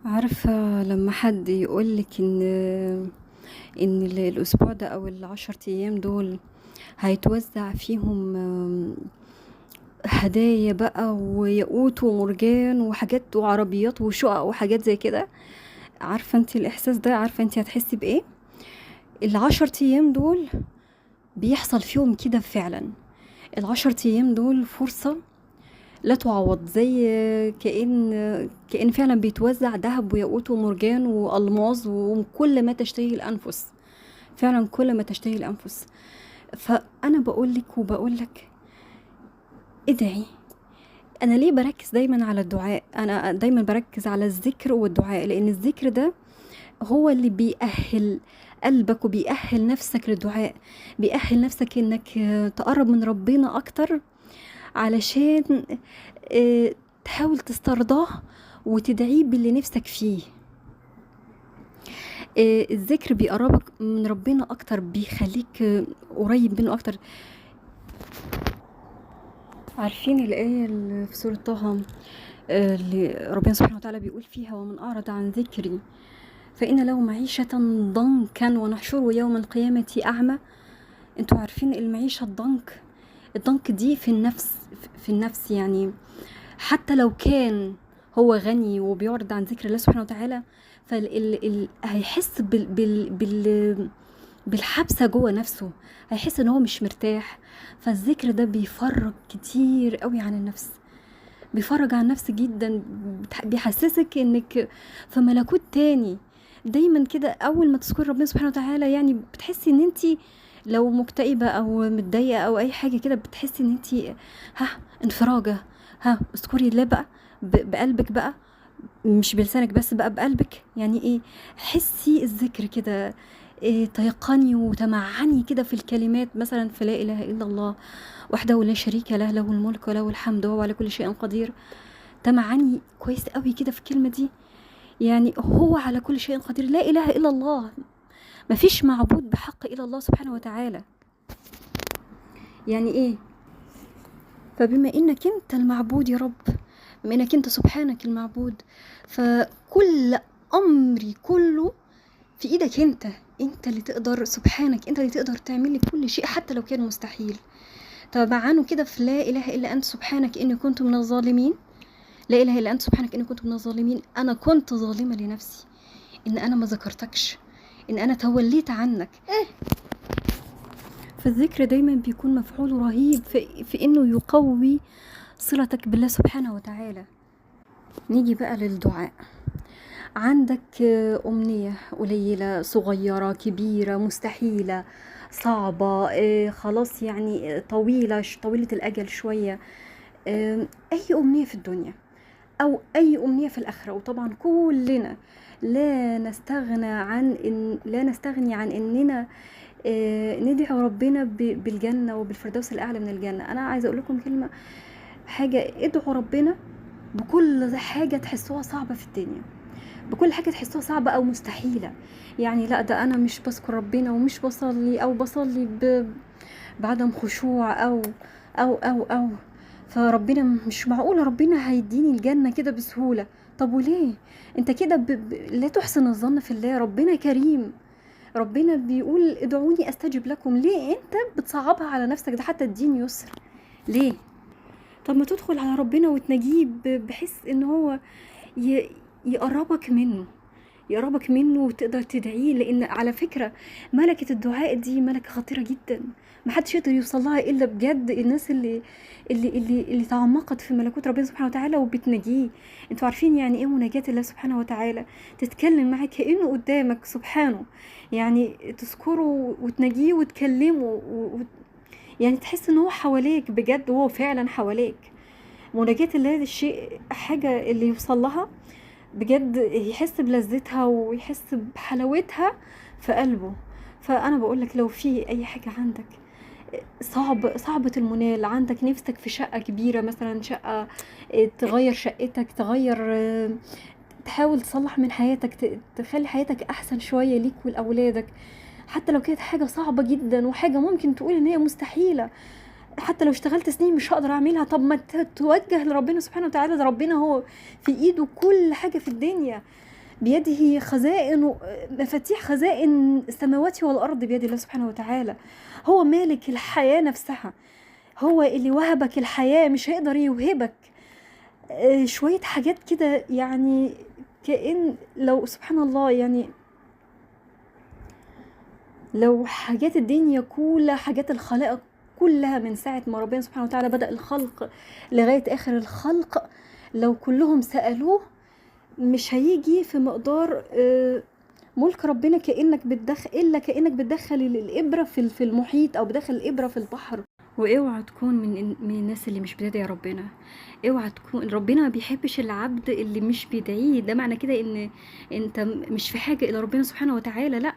عارفة لما حد يقولك ان الاسبوع ده او ال10 ايام دول هيتوزع فيهم هدايا بقى وياقوت ومرجان وحاجات وعربيات وشقق وحاجات زي كده. عارفة انت الاحساس ده؟ عارفة انت هتحسي بايه؟ ال10 ايام دول بيحصل فيهم كده فعلا. ال10 ايام دول فرصة لا تعوض، زي كأن فعلا بيتوزع ذهب وياقوت ومرجان والماظ وكل ما تشتهي الانفس. فعلا كل ما تشتهي الانفس. فانا بقولك وبقولك ادعي. انا ليه بركز دايما على الدعاء؟ انا دايما بركز على الذكر والدعاء، لان الذكر ده هو اللي بيأهل قلبك وبيأهل نفسك للدعاء، بيأهل نفسك انك تقرب من ربنا اكتر، علشان تحاول تسترضاه وتدعيه باللي نفسك فيه. الذكر بيقربك من ربنا اكتر، بيخليك قريب منه اكتر. عارفين الآية اللي في سورة طه، اللي ربنا سبحانه وتعالى بيقول فيها: ومن أعرض عن ذكري فإن له معيشة ضنكا ونحشره يوم القيامة أعمى. انتوا عارفين المعيشة الضنك؟ الضنك دي في النفس، في النفس يعني. حتى لو كان هو غني وبيعرض عن ذكر الله سبحانه وتعالى، هيحس بالحبسة جوه نفسه، هيحس ان هو مش مرتاح. فالذكر ده بيفرج كتير قوي عن النفس، بيفرج عن النفس جدا، بيحسسك انك في ملكوت تاني. دايما كده اول ما تذكر ربنا سبحانه وتعالى يعني بتحسي ان انتي لو مكتئبة او متضايقة او اي حاجة كده، بتحسي ان انتي ها انفراجة. ها اذكري الله بقى بقلبك بقى، مش بلسانك بس بقى، بقلبك. يعني ايه؟ حسي الذكر كده، إيه، تيقني وتمعني كده في الكلمات، مثلا في لا اله الا الله وحده لا شريك له، له الملك وله الحمد وهو على كل شيء قدير. تمعني كويس قوي كده في الكلمه دي. يعني هو على كل شيء قدير، لا اله الا الله، مفيش معبود بحق الا الله سبحانه وتعالى. يعني ايه؟ فبما انك انت المعبود يا رب، بما انك انت سبحانك المعبود، فكل امري كله في ايدك انت. انت اللي تقدر، سبحانك انت اللي تقدر تعملي كل شيء حتى لو كان مستحيل. تبعنوا كده في لا اله الا انت سبحانك اني كنت من الظالمين. لا اله الا انت سبحانك اني كنت من الظالمين. انا كنت ظالمه لنفسي، ان انا ما ذكرتكش، ان انا توليت عنك. فالذكر دايما بيكون مفعوله رهيب في انه يقوي صلتك بالله سبحانه وتعالى. نيجي بقى للدعاء. عندك أمنية قليلة، صغيرة، كبيرة، مستحيلة، صعبة، خلاص يعني طويلة الأجل شوية. أي أمنية في الدنيا أو أي أمنية في الآخرة. وطبعا كلنا لا نستغني عن إننا ندعو ربنا بالجنة وبالفردوس الأعلى من الجنة. أنا عايزة أقول لكم كلمة، حاجة: ادعوا ربنا بكل حاجة تحسوها صعبة في الدنيا، بكل حاجة تحسوها صعبة أو مستحيلة. يعني لا، ده أنا مش بذكر ربنا ومش بصلي، أو بصلي بعدم خشوع، أو فربنا مش معقولة ربنا هيديني الجنة كده بسهولة. طب وليه؟ انت كده لا تحسن الظن في الله. ربنا كريم، ربنا بيقول ادعوني استجب لكم. ليه انت بتصعبها على نفسك؟ ده حتى الدين يسر. ليه؟ طب ما تدخل على ربنا وتناجيه بحيث ان هو ي- يقربك منه، يقربك منه وتقدر تدعيه. لان على فكرة ملكة الدعاء دي ملكة خطيرة جدا، محدش يقدر يوصل لها الا بجد الناس اللي تعمقت في ملكوت ربنا سبحانه وتعالى وبتناجيه. انتوا عارفين يعني ايه مناجاة الله سبحانه وتعالى؟ تتكلم معاه كأنه قدامك سبحانه، يعني تذكره وتناجيه وتكلمه يعني تحس ان هو حواليك بجد، وهو فعلا حواليك. مناجاة الله دي شيء، حاجة اللي يوصل لها بجد يحس بلذتها ويحس بحلاوتها في قلبه. فانا بقولك لو في اي حاجة عندك صعبة المنال، عندك نفسك في شقة كبيرة، مثلا شقة، تغير شقتك، تغير، تحاول تصلح من حياتك، تخلي حياتك احسن شوية ليك ولأولادك. حتى لو كانت حاجة صعبة جدا وحاجة ممكن تقول ان هي مستحيلة، حتى لو اشتغلت سنين مش هقدر اعملها، طب ما توجه لربنا سبحانه وتعالى. ده ربنا هو في ايده كل حاجة في الدنيا. بيده خزائن، مفاتيح خزائن السماوات والأرض بيد الله سبحانه وتعالى. هو مالك الحياة نفسها، هو اللي وهبك الحياة، مش هيقدر يوهبك شوية حاجات كده يعني. كأن لو سبحان الله يعني، لو حاجات الدنيا كلها، حاجات الخلائق كلها من ساعة ما ربنا سبحانه وتعالى بدأ الخلق لغاية آخر الخلق، لو كلهم سألوه مش هيجي في مقدار ملك ربنا، كأنك بتدخل الإبرة في المحيط، أو بتدخل الإبرة في البحر. واوعى تكون من الناس اللي مش بتدعي ربنا. اوعى تكون، ربنا ما بيحبش العبد اللي مش بيدعيه. ده معنى كده ان انت مش في حاجة الى ربنا سبحانه وتعالى، لا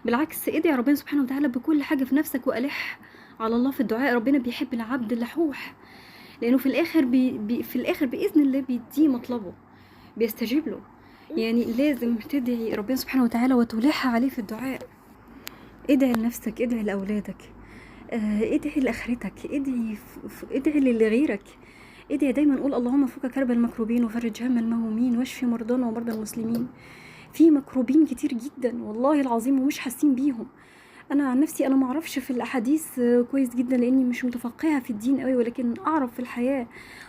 بالعكس، ادعي ربنا سبحانه وتعالى بكل حاجة في نفسك، والح على الله في الدعاء. ربنا بيحب العبد اللحوح، لانه في الاخر في الاخر باذن الله بيديه مطلبه، بيستجيب له. يعني لازم تدعي ربنا سبحانه وتعالى وتلح عليه في الدعاء. ادعي لنفسك، ادعي لاولادك، ادعي لاخرتك، ادعي لغيرك. ادعي دايما، قول اللهم فك كرب المكروبين وفرج هم المهمومين واشفي مرضانا ومرضى المسلمين. في مكروبين كتير جدا والله العظيم ومش حاسين بيهم. انا عن نفسي انا ما اعرفش في الاحاديث كويس جدا لاني مش متفقهه في الدين قوي، ولكن اعرف في الحياه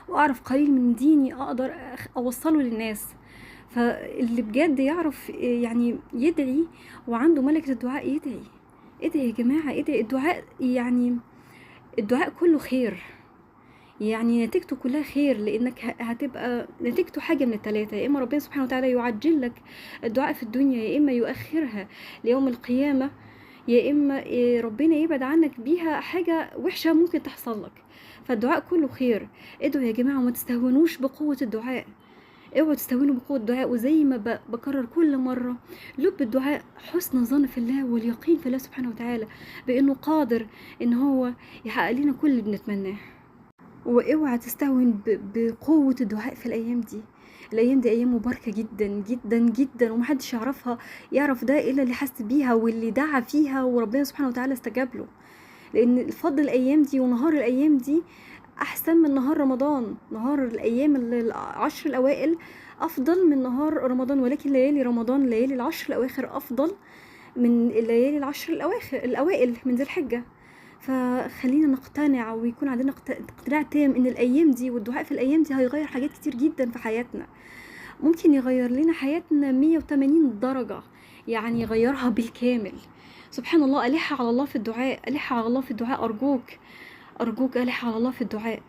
واعرف قليل من ديني اقدر اوصله للناس. فاللي بجد يعرف يعني يدعي وعنده ملكة الدعاء يدعي. ادعي يا جماعة، ادعي. الدعاء يعني الدعاء كله خير، يعني نتيجته كلها خير، لانك هتبقى نتيجته حاجة من الثلاثة: يا اما ربنا سبحانه وتعالى يعجل لك الدعاء في الدنيا، يا اما يؤخرها ليوم القيامة، يا اما ربنا يبعد عنك بيها حاجة وحشة ممكن تحصل لك. فالدعاء كله خير. ادعوا يا جماعة وما تستهونوش بقوة الدعاء، اوعوا تستهونوا بقوة الدعاء. وزي ما بكرر كل مرة، لب الدعاء حسن الظن في الله واليقين في الله سبحانه وتعالى بانه قادر ان هو يحقق لنا كل اللي بنتمناه. واوعى تستهون بقوة الدعاء في الايام دي. الايام دي ايام مباركة جدا جدا جدا، ومحدش يعرف ده الا اللي حس بيها واللي دعا فيها وربنا سبحانه وتعالى استجاب له. لان فضل الايام دي ونهار الايام دي احسن من نهار رمضان. نهار الايام العشر الاوائل افضل من نهار رمضان، ولكن ليالي رمضان، ليالي العشر الاواخر افضل من الليالي العشر الاوائل من ذي الحجة. فخلينا نقتنع ويكون عندنا اقتناع تام ان الايام دي والدعاء في الايام دي هيغير حاجات كتير جدا في حياتنا. ممكن يغير لنا حياتنا 180 درجة، يعني يغيرها بالكامل. سبحان الله. ألح على الله في الدعاء، ألح على الله في الدعاء، أرجوك ألح على الله في الدعاء.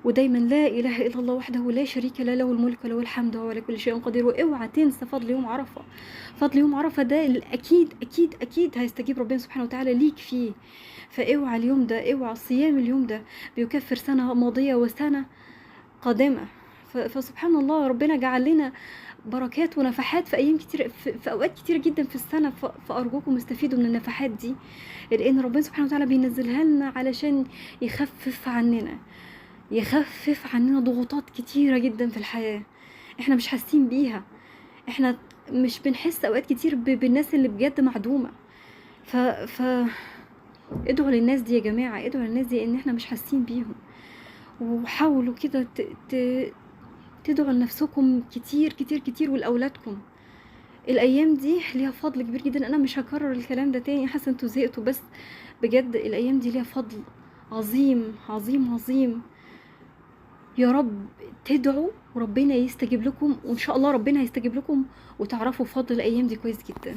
ودايما لا إله إلا الله وحده لا شريك له، له الملك وله الحمد وهو على كل شيء قدير. واوعى تنسى فضل يوم عرفة. فضل يوم عرفة ده الأكيد أكيد أكيد هيستجيب ربنا سبحانه وتعالى ليك فيه. فاوعى اليوم ده، اوعى صيام اليوم ده بيكفر سنة ماضية وسنة قادمة. فسبحان الله، ربنا جعل لنا بركات ونفحات في ايام كتير، في اوقات كتير جدا في السنه. فارجوكم استفيدوا من النفحات دي، لان ربنا سبحانه وتعالى بينزلها لنا علشان يخفف عننا ضغوطات كتيره جدا في الحياه احنا مش حاسين بيها. احنا مش بنحس اوقات كتير بالناس اللي بجد معدومه. ف ادعوا للناس دي يا جماعه، ادعوا للناس دي ان احنا مش حاسين بيهم. وحاولوا كده تدعوا لنفسكم كتير كتير كتير ولأولادكم. الأيام دي ليها فضل كبير جدا. أنا مش هكرر الكلام ده تاني، حاسة انتوا زهقتوا، بس بجد الأيام دي ليها فضل عظيم عظيم عظيم. يا رب تدعوا وربنا يستجيب لكم، وإن شاء الله ربنا هيستجيب لكم وتعرفوا فضل الأيام دي كويس جدا.